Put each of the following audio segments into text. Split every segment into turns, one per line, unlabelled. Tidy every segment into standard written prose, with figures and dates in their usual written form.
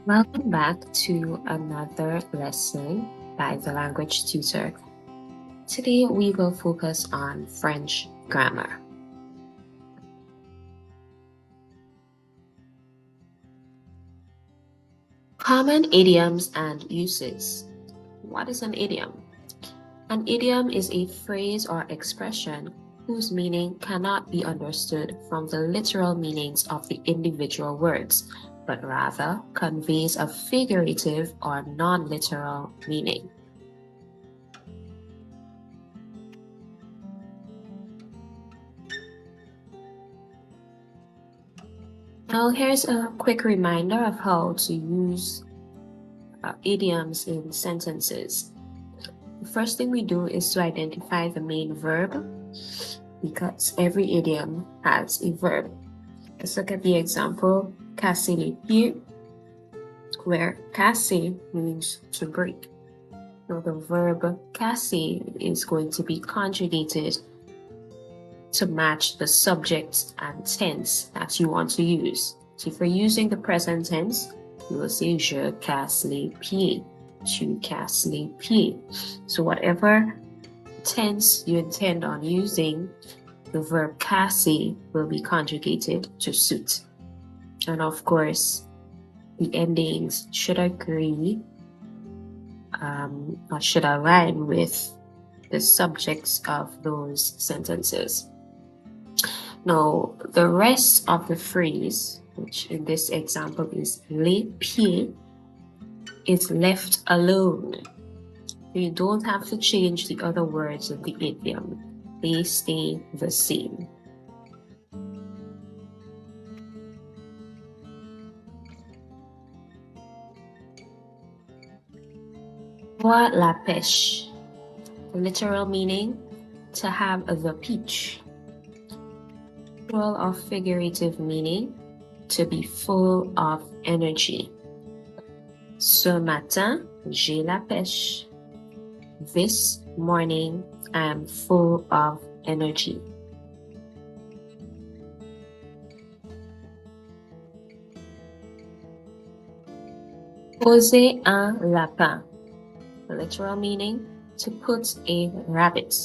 Welcome back to another lesson by the language tutor. Today we will focus on French grammar. Common idioms and uses. What is an idiom? An idiom is a phrase or expression whose meaning cannot be understood from the literal meanings of the individual words, but rather conveys a figurative or non-literal meaning. Now, here's a quick reminder of how to use idioms in sentences. The first thing we do is to identify the main verb because every idiom has a verb. Let's look at the example, casser les pieds, where casser means to break. Now, the verb casser is going to be conjugated to match the subject and tense that you want to use. So if we're using the present tense, you will say je casse les pieds, tu casses les pieds. So whatever tense you intend on using, the verb casser will be conjugated to suit. And of course, the endings should agree or should align with the subjects of those sentences. Now, the rest of the phrase, which in this example is les pieds, is left alone. You don't have to change the other words of the idiom. They stay the same. Boire la pêche. The literal meaning, to have the peach. Plural or figurative meaning, to be full of energy. Ce matin, j'ai la pêche. This morning, I am full of energy. Poser un lapin. The literal meaning, to put a rabbit.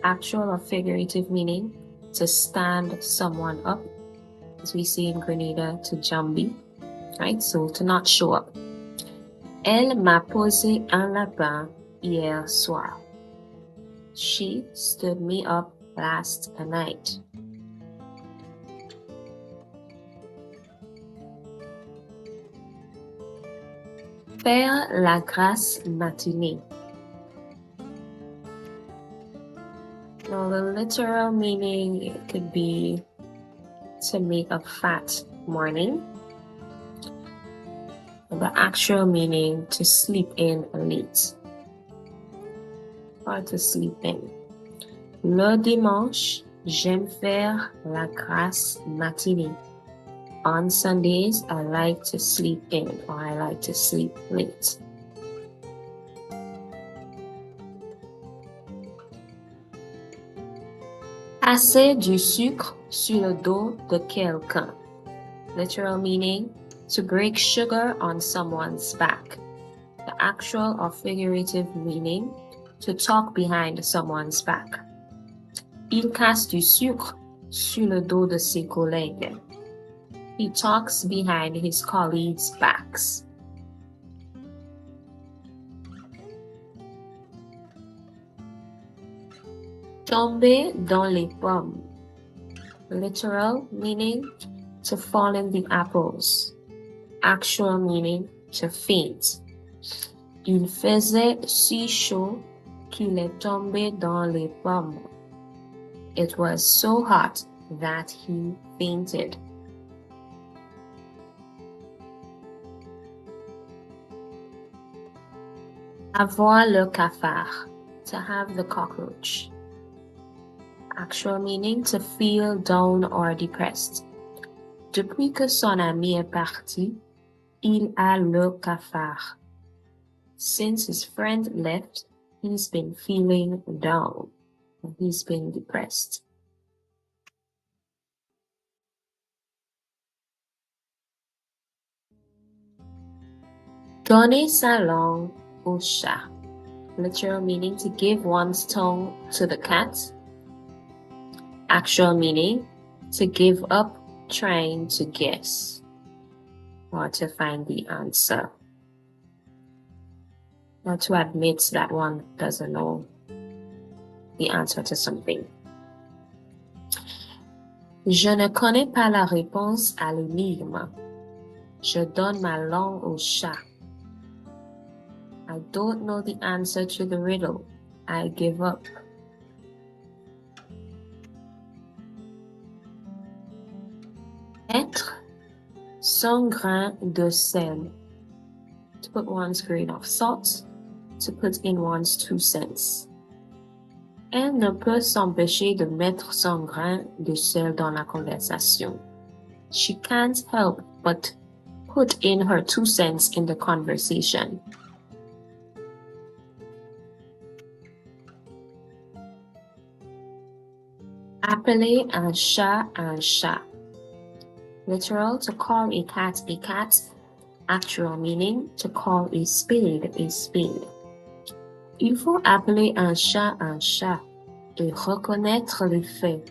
Actual or figurative meaning, to stand someone up, as we see in Grenada, to jambi, right? So to not show up. Elle m'a posé un lapin hier soir. She stood me up last night. Faire la grasse matinée. Now, the literal meaning could be to make a fat morning. The actual meaning, to sleep in late or to sleep in. Le dimanche, j'aime faire la grasse matinée. On Sundays, I like to sleep in or I like to sleep late. Passer du sucre sur le dos de quelqu'un. Literal meaning, to break sugar on someone's back. The actual or figurative meaning, to talk behind someone's back. Il casse du sucre sur le dos de ses collègues. He talks behind his colleagues' backs. Tomber dans les pommes. Literal meaning, to fall in the apples. Actual meaning, to faint. Il faisait si chaud qu'il est tombé dans les pommes. It was so hot that he fainted. Avoir le cafard, to have the cockroach. Actual meaning, to feel down or depressed. Depuis que son ami est parti, il a le cafard. Since his friend left, he's been feeling down. He's been depressed. Donner sa langue au chat. Literal meaning to give one's tongue to the cat. Actual meaning to give up trying to guess or to find the answer or to admit that one doesn't know the answer to something. Je ne connais pas la réponse à l'énigme. Je donne ma langue au chat. I don't know the answer to the riddle. I give up. Être son grain de sel. To put one's grain of salt, to put in one's 2 cents. Elle ne peut s'empêcher de mettre son grain de sel dans la conversation. She can't help but put in her 2 cents in the conversation. Appeler un chat un chat. Literal, to call a cat a cat. Actual meaning, to call a spade a spade. Il faut appeler un chat et reconnaître les faits.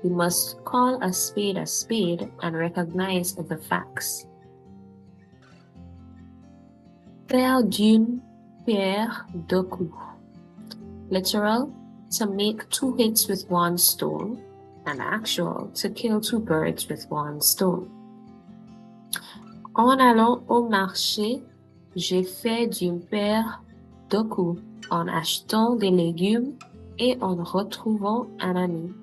You must call a spade and recognize the facts. Faire d'une pierre deux coups. Literal, to make 2 hits with 1 stone, and actual, to kill 2 birds with 1 stone. En allant au marché, j'ai fait d'une pierre deux coups en achetant des légumes et en retrouvant un ami.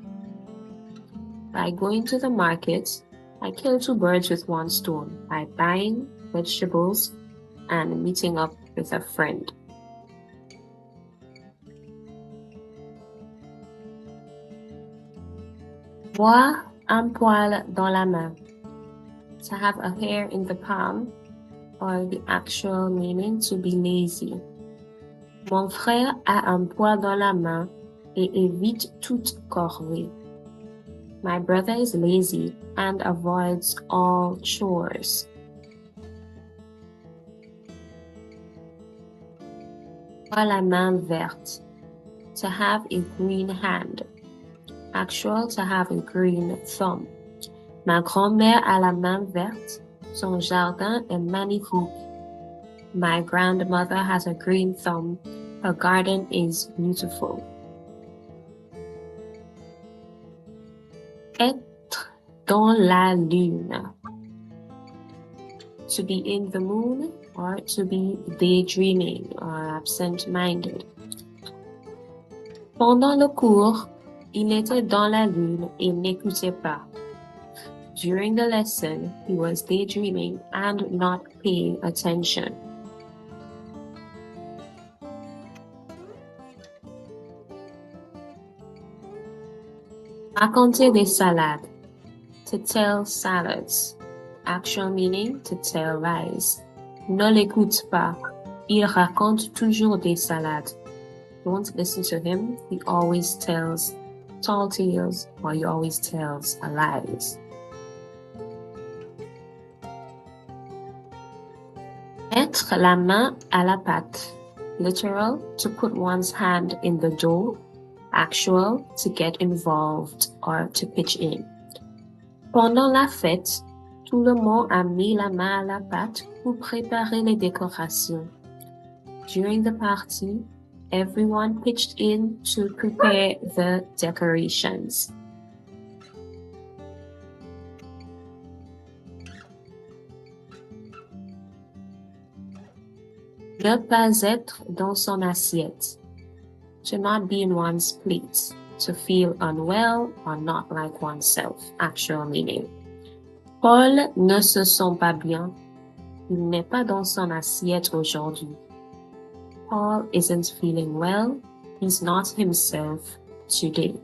By going to the market, I killed 2 birds with 1 stone by buying vegetables and meeting up with a friend. Voir un poil dans la main. To have a hair in the palm, or the actual meaning to be lazy. Mon frère a un poil dans la main et évite toute corvée. My brother is lazy and avoids all chores. Avoir la main verte. To have a green hand. Actual, to have a green thumb. Ma grand-mère a la main verte. Son jardin est magnifique. My grandmother has a green thumb. Her garden is beautiful. Être dans la lune. To be in the moon or to be daydreaming or absent-minded. Pendant le cours, il était dans la lune et n'écoutait pas. During the lesson, he was daydreaming and not paying attention. Raconter des salades. To tell salads. Actual meaning, to tell lies. Ne l'écoute pas. Il raconte toujours des salades. Don't listen to him. He always tells tall tales or he always tells lies. Mettre la main à la pâte. Literal, to put one's hand in the dough. Actual, to get involved or to pitch in. Pendant la fête, tout le monde a mis la main à la pâte pour préparer les décorations. During the party, everyone pitched in to prepare the decorations. Ne pas être dans son assiette. To not be in one's plate. To feel unwell or not like oneself. Actual meaning. Paul ne se sent pas bien. Il n'est pas dans son assiette aujourd'hui. Paul isn't feeling well. He's not himself today.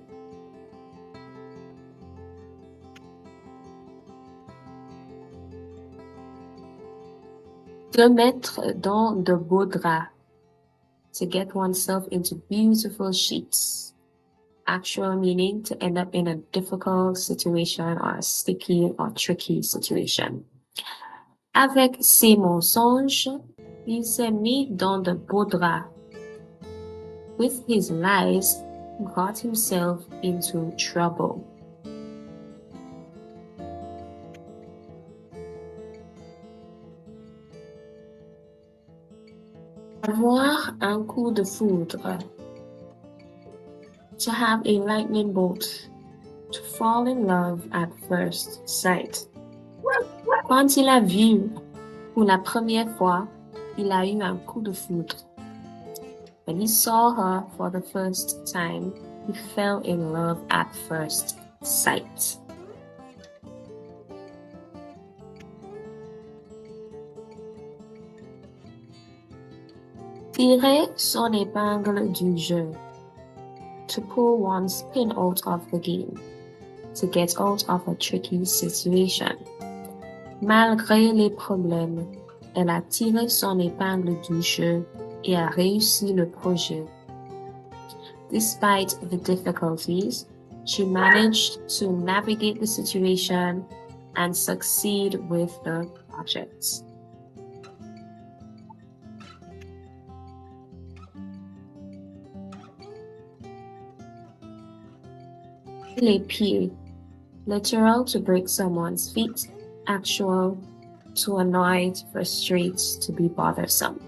Se mettre dans de beaux draps. To get oneself into beautiful sheets. Actual meaning, to end up in a difficult situation or a sticky or tricky situation. Avec ses mensonges, Il s'est mis dans de beaux draps. With his lies, got himself into trouble. Avoir un coup de foudre. To have a lightning bolt. To fall in love at first sight. Quand il a vu pour la première fois, il a eu un coup de foudre. When he saw her for the first time, he fell in love at first sight. Tirer son épingle du jeu. To pull one's pin out of the game. To get out of a tricky situation. Malgré les problèmes, elle a tiré son épingle du jeu et a réussi le projet. Despite the difficulties, she managed to navigate the situation and succeed with the project. Les pieds. Literal to break someone's feet. Actual to annoy, to frustrate, to be bothersome.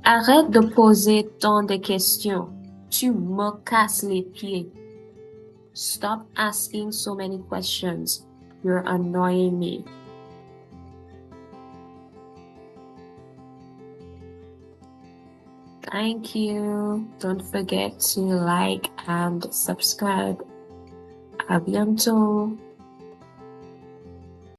Arrête de poser tant de questions. Tu me casses les pieds. Stop asking so many questions. You're annoying me. Thank you. Don't forget to like and subscribe. À bientôt.